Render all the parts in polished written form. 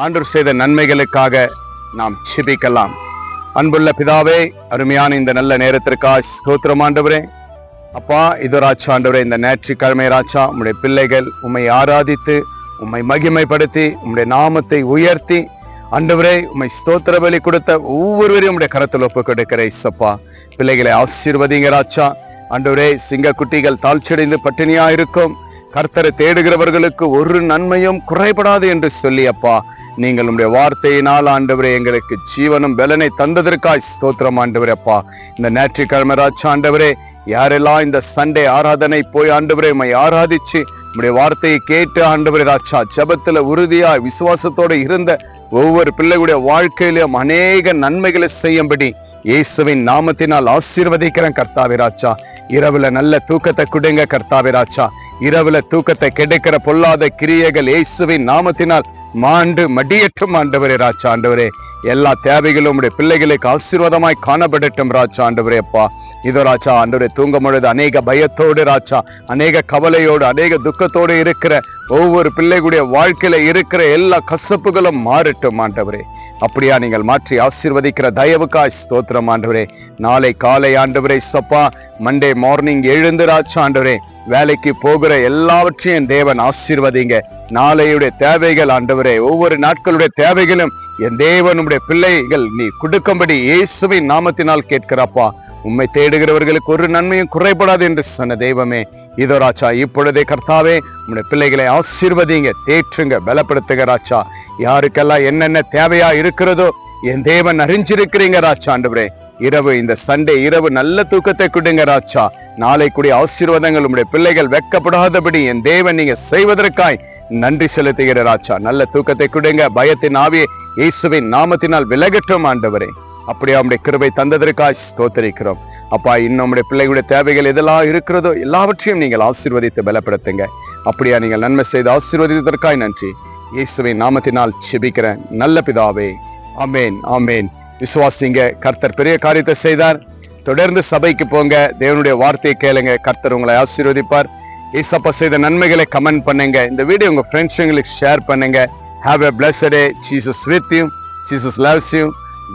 ஆண்டவர் செய்த நன்மைகளுக்காக நாம் ஜெபிக்கலாம். அன்புள்ள பிதாவே, அருமையான இந்த நல்ல நேரத்திற்காக ஸ்தோத்திரம் ஆண்டவரே. அப்பா, இது ராஜா ஆண்டவரே, இந்த ஞாயிற்றுக்கிழமை ராஜா உம்முடைய பிள்ளைகள் உம்மை ஆராதித்து உம்மை மகிமைப்படுத்தி உம்முடைய நாமத்தை உயர்த்தி ஆண்டவரே உம்மை ஸ்தோத்திர பலி கொடுத்த ஒவ்வொருவரையும் உம்முடைய கரத்தில் ஒப்பு கொடுக்கிற இயேசப்பா. பிள்ளைகளை ஆசீர்வதிங்க ராஜா ஆண்டவரே. சிங்க குட்டிகள் தாழ்ச்சியடைந்து பட்டினியா இருக்கும், கர்த்தரை தேடுகிறவர்களுக்கு ஒரு நன்மையும் குறைபடாது என்று சொல்லி அப்பா, நீங்கள் உங்களுடைய வார்த்தையினால் ஆண்டவரே எங்களுக்கு ஜீவனும் பலனை தந்ததற்காய் ஸ்தோத்திரம் ஆண்டவரே. அப்பா, இந்த ஞாயிற்றுக்கிழமை ராஜா ஆண்டவரே, யாரெல்லாம் இந்த சண்டே ஆராதனை போய் ஆண்டவரே உம்மை ஆராதிச்சு உம்முடைய வார்த்தையை கேட்டு ஆண்டவரே ராஜா ஜெபத்துல உறுதியாய் விசுவாசத்தோடு இருந்த ஒவ்வொரு பிள்ளைகளுடைய வாழ்க்கையிலும் அநேக நன்மைகளை செய்யும்படி இயேசுவின் நாமத்தினால் ஆசீர்வதிக்கிறேன் கர்த்தாவே ராஜா. இரவுல நல்ல தூக்கத்தை கொடுங்க கர்த்தாவே ராஜா. இரவுல தூக்கத்தை கெடுக்கிற பொல்லாத கிரியைகள் இயேசுவின் நாமத்தினால் மாண்டு மடியற்றும் ஆண்டவரே ராஜா. ஆண்டவரே, எல்லா தேவைகளும் உடைய பிள்ளைகளுக்கு ஆசீர்வாதமாய் காணப்படட்டும் ராஜா. ஆண்டவரே அப்பா, இதோ ராஜா ஆண்டவரே, தூங்கும் பொழுது அநேக பயத்தோடு ராஜா, அநேக கவலையோடு, அநேக துக்கத்தோடு இருக்கிற ஒவ்வொரு பிள்ளைகளுடைய வாழ்க்கையில இருக்கிற எல்லா கசப்புகளும் மாறட்டும் ஆண்டவரே. அப்படியா நீங்கள் மாற்றி ஆசீர்வதிக்கிற தயவுக்காய் ஸ்தோத்திரம் ஆண்டவரே. நாளை காலை ஆண்டவரே சப்பா, மண்டே மார்னிங் எழுந்து ராஜா ஆண்டவரே வேலைக்கு போகிற எல்லாவற்றையும் தேவன் ஆசீர்வதிங்க. நாளையுடைய தேவைகள் ஆண்டவரே, ஒவ்வொரு நாட்களுடைய தேவைகளும் என் தேவனுடைய பிள்ளைகள் நீ கொடுக்கும்படி இயேசுவின் நாமத்தினால் கேட்கிறப்பா. உம்மை தேடுகிறவர்களுக்கு ஒரு நன்மையும் குறைபடாது என்று சொன்ன தெய்வமே, இதோ ராஜா இப்பொழுதே கர்த்தாவே உம்முடைய பிள்ளைகளை ஆசீர்வதிங்க, தேற்றுங்க, பலப்படுத்துங்க ராஜா. யாருக்கெல்லாம் என்னென்ன தேவையா இருக்கிறதோ என் தேவன் அறிஞ்சிருக்கிறீங்க ராஜா. ஆண்டவரே, இரவு இந்த சண்டே இரவு நல்ல தூக்கத்தை கொடுங்க ராஜா. நாளை கூடிய ஆசீர்வாதங்கள் உம்முடைய பிள்ளைகள் வெட்கப்படாதபடி என் தேவன் நீங்க செய்வதற்காய் நன்றி செலுத்துகிற ராஜா. நல்ல தூக்கத்தை கொடுங்க. பயத்தின் ஆவியை இயேசுவின் நாமத்தினால் விலகட்டும் ஆண்டவரே. அப்படியே உம்முடைய கிருபை தந்ததற்காய் ஸ்தோத்திரிக்கிறோம் அப்பா. இன்னும் உம்முடைய பிள்ளைகளுடைய தேவைகள் எதெல்லாம் இருக்கிறதோ எல்லாவற்றையும் நீங்கள் ஆசீர்வதித்து பலப்படுத்துங்க. அப்படியா நீங்கள் நன்மை செய்து ஆசீர்வதித்ததற்காய் நன்றி. இயேசுவின் நாமத்தினால் ஜெபிக்கிறேன் நல்ல பிதாவே, ஆமேன் ஆமேன். விசுவாசிங்க, கர்த்தர் பெரிய காரியத்தை செய்தார். தொடர்ந்து சபைக்கு போங்க, தேவனுடைய வார்த்தையை கேளுங்க, கர்த்தர் உங்களை ஆசீர்வதிப்பார். ஏசப்பா செய்த நன்மைகளை கமெண்ட் பண்ணுங்க. இந்த வீடியோ உங்க ஃப்ரெண்ட்ஸுங்களுக்கு ஷேர் பண்ணுங்க. Have a blessed day. Jesus with you. Jesus loves you.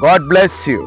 God bless you.